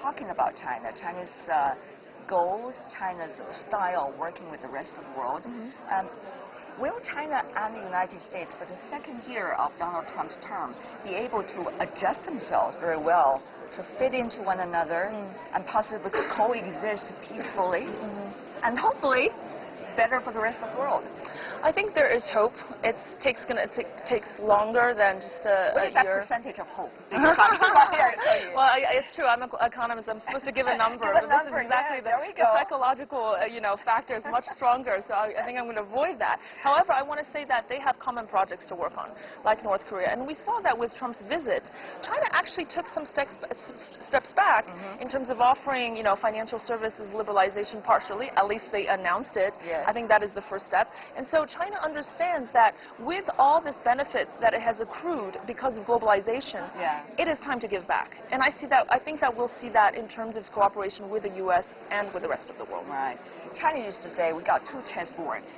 talking about China, China's goals, China's style working with the rest of the world. Will China and the United States, for the second year of Donald Trump's term, be able to adjust themselves very well to fit into one another and possibly coexist peacefully and hopefully better for the rest of the world? I think there is hope. It takes longer than just a What is that year. percentage of hope that you're talking about here? Well, it's true. I'm an economist. I'm supposed to give a number, Give a but number, this is exactly the psychological, factor is much stronger. So I think I'm going to avoid that. However, I want to say that they have common projects to work on, like North Korea, and we saw that with Trump's visit. China actually took some steps back in terms of offering, financial services liberalization partially. At least they announced it. Yes. I think that is the first step. And so China understands that with all this benefits that it has accrued because of globalization, it is time to give back. And I think that we'll see that in terms of cooperation with the U.S. and with the rest of the world. Right. China used to say we got two chessboards.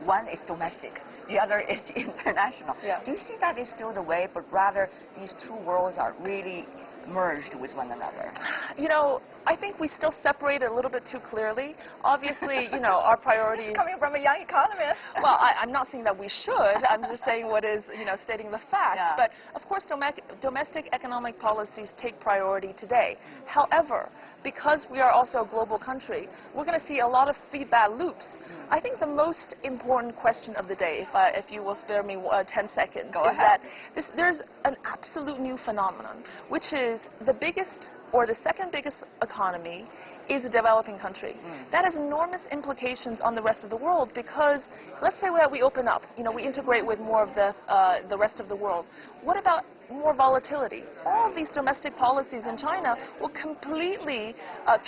One is domestic, the other is international. Yeah. Do you see that is still the way, but rather these two worlds are really merged with one another? I think we still separate it a little bit too clearly. Obviously, our priority is... Coming from a young economist. Well, I'm not saying that we should. I'm just saying what is, stating the facts. Yeah. But, of course, domestic economic policies take priority today. However, because we are also a global country, we're going to see a lot of feedback loops. I think the most important question of the day, if you will spare me 10 seconds, is that there's an absolute new phenomenon, which is the biggest or the second biggest economy is a developing country. That has enormous implications on the rest of the world because let's say that we open up, we integrate with more of the rest of the world. What about more volatility? All of these domestic policies in China will completely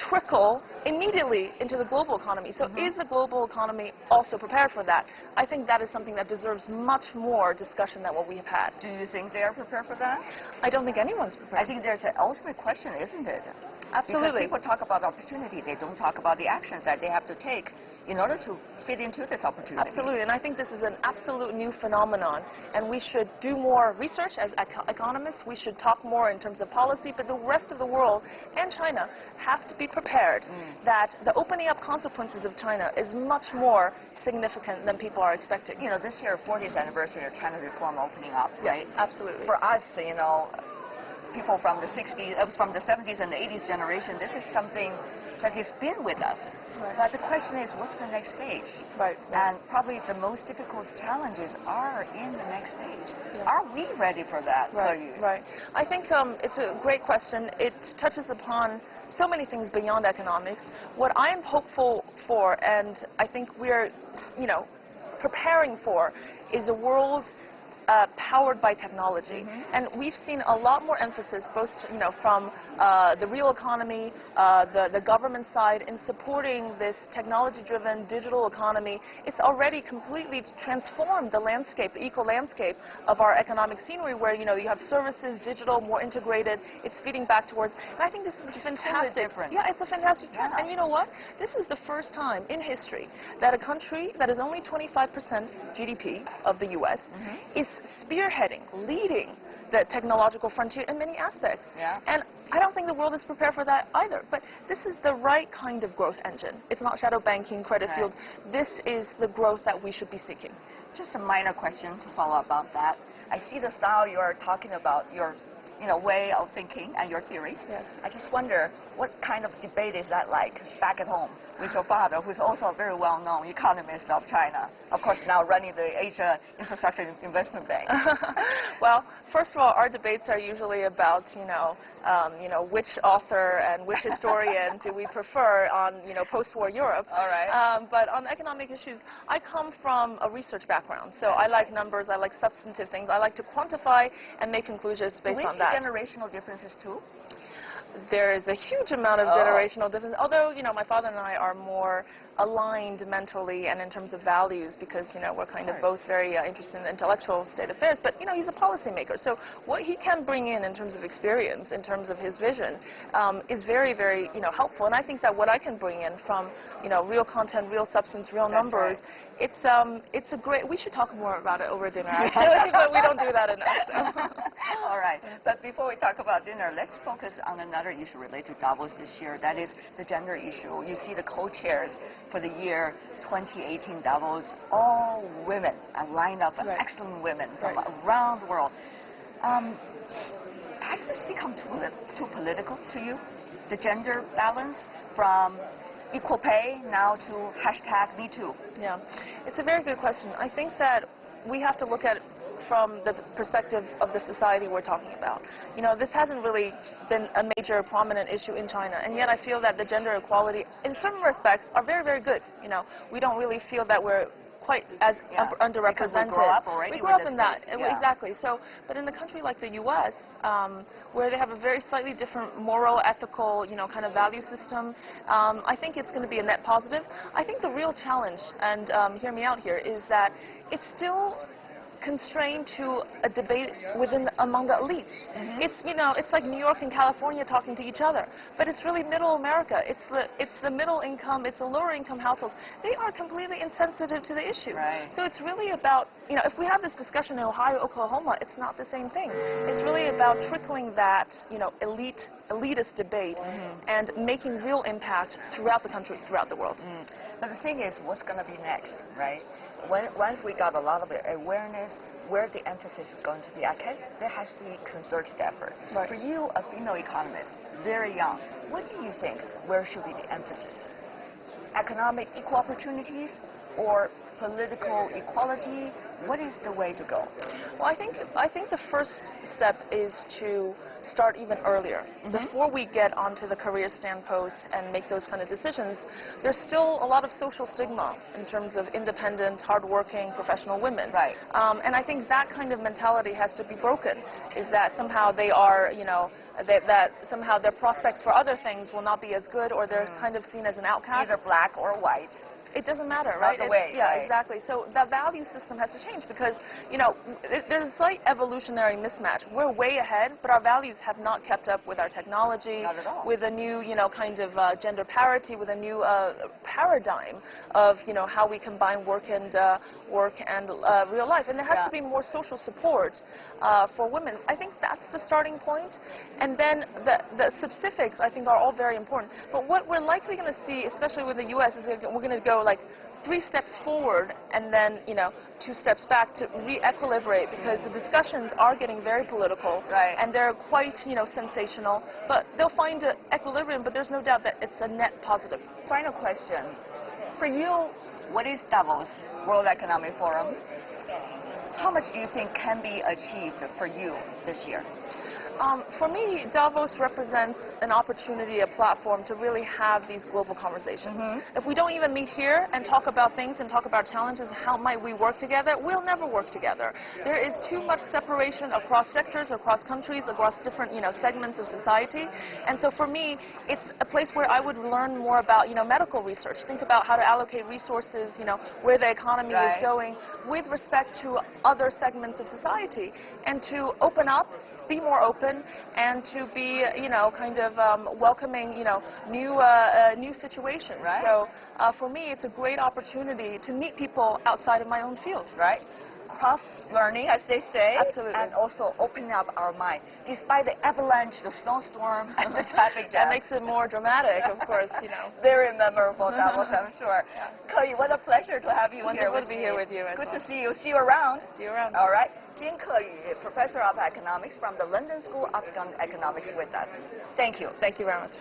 trickle immediately into the global economy. So is the global economy also prepared for that? I think that is something that deserves much more discussion than what we have had. Do you think they are prepared for that? I don't think anyone's prepared. I think there's an ultimate question, isn't it? Absolutely. Because people talk about opportunity, they don't talk about the actions that they have to take in order to fit into this opportunity. Absolutely, and I think this is an absolute new phenomenon, and we should do more research as economists. We should talk more in terms of policy, but the rest of the world and China have to be prepared that the opening up consequences of China is much more significant than people are expecting. This year, 40th anniversary of China reform opening up, right? Yes, absolutely. For us, people from the 60s, from the 70s and the 80s generation, this is something that has been with us. Right. But the question is, what's the next stage? Right. And probably the most difficult challenges are in the next stage. Are we ready for that? Right. I think it's a great question. It touches upon so many things beyond economics. What I am hopeful for, and I think we're, preparing for, is a world powered by technology. And we've seen a lot more emphasis, both from the real economy, the government side, in supporting this technology-driven digital economy. It's already completely transformed the landscape, the eco-landscape of our economic scenery, where you have services, digital, more integrated. It's feeding back towards. And I think this is fantastic. Different. Yeah, it's a fantastic trend. And you know what? This is the first time in history that a country that is only 25% GDP of the U.S. is spearheading, leading the technological frontier in many aspects. And I don't think the world is prepared for that either. But this is the right kind of growth engine. It's not shadow banking, credit field. This is the growth that we should be seeking. Just a minor question to follow up about that. I see the style you're talking about, your way of thinking and your theories. Yes. I just wonder, what kind of debate is that like back at home with your father, who's also a very well-known economist of China, of course now running the Asia Infrastructure Investment Bank? Well, first of all, our debates are usually about, which author and which historian do we prefer on, post-war Europe. All right. But on economic issues, I come from a research background, so I like numbers, I like substantive things, I like to quantify and make conclusions based on that. Do we see generational differences too? There is a huge amount of generational difference, although, my father and I are more aligned mentally and in terms of values, because we're kind of both very interested in intellectual state affairs. But he's a policymaker, so what he can bring in terms of experience, in terms of his vision, is very, very helpful. And I think that what I can bring in from real content, real substance, real numbers, it's a great. We should talk more about it over dinner, actually, but we don't do that enough. All right. But before we talk about dinner, let's focus on another issue related to Davos this year. That is the gender issue. You see the co-chairs for the year 2018 Davos, all women, a lineup of excellent women from around the world. Has this become too political to you? The gender balance from equal pay now to #MeToo? Yeah, it's a very good question. I think that we have to look at it from the perspective of the society we're talking about. This hasn't really been a major prominent issue in China, and yet I feel that the gender equality in some respects are very, very good. We don't really feel that we're quite as underrepresented. We grew up in that. Exactly. So, but in a country like the U.S., where they have a very slightly different moral, ethical, kind of value system, I think it's going to be a net positive. I think the real challenge, and hear me out here, is that it's still constrained to a debate among the elites. It's like New York and California talking to each other, but it's really middle America. It's the middle income, it's the lower income households. They are completely insensitive to the issue. So it's really about, if we have this discussion in Ohio, Oklahoma, it's not the same thing. It's really about trickling that, elitist debate and making real impact throughout the country, throughout the world. But the thing is, what's going to be next, right? Once we got a lot of awareness, where the emphasis is going to be, there has to be concerted effort. For you, a female economist, very young, what do you think, where should be the emphasis? Economic equal opportunities or political equality? What is the way to go? Well, I think the first step is to start even earlier. Before we get onto the career stand post and make those kind of decisions, there's still a lot of social stigma in terms of independent, hardworking, professional women. And I think that kind of mentality has to be broken, is that somehow they are, that somehow their prospects for other things will not be as good, or they're kind of seen as an outcast. Either black or white. It doesn't matter, right? Exactly. So the value system has to change because, there's a slight evolutionary mismatch. We're way ahead, but our values have not kept up with our technology, not at all. with a new, kind of gender parity, with a new paradigm of, how we combine work and real life. And there has to be more social support for women. I think that's the starting point. And then the specifics, I think, are all very important. But what we're likely going to see, especially with the U.S., is we're going to go like 3 steps forward and then 2 steps back to re-equilibrate, because the discussions are getting very political and they're quite sensational, but they'll find an equilibrium, but there's no doubt that it's a net positive. Final question for you, what is Davos, World Economic Forum? How much do you think can be achieved for you this year? For me, Davos represents an opportunity, a platform to really have these global conversations. If we don't even meet here and talk about things and talk about challenges, how might we work together? We'll never work together. There is too much separation across sectors, across countries, across different segments of society. And so for me, it's a place where I would learn more about medical research. Think about how to allocate resources, where the economy is going with respect to other segments of society, and to open up, be more open, and to be, kind of welcoming, new situations. So for me, it's a great opportunity to meet people outside of my own field. Cross-learning, as they say. Absolutely. And also open up our mind. Despite the avalanche, the snowstorm, and the traffic jam. That makes it more dramatic, of course, Very memorable, Davos, I'm sure. Keyu, what a pleasure to have you here with me. Wonderful to be here with you. Good to see you. See you around. See you around. All right. Jin Keyu, Professor of Economics from the London School of Economics with us. Thank you. Thank you very much.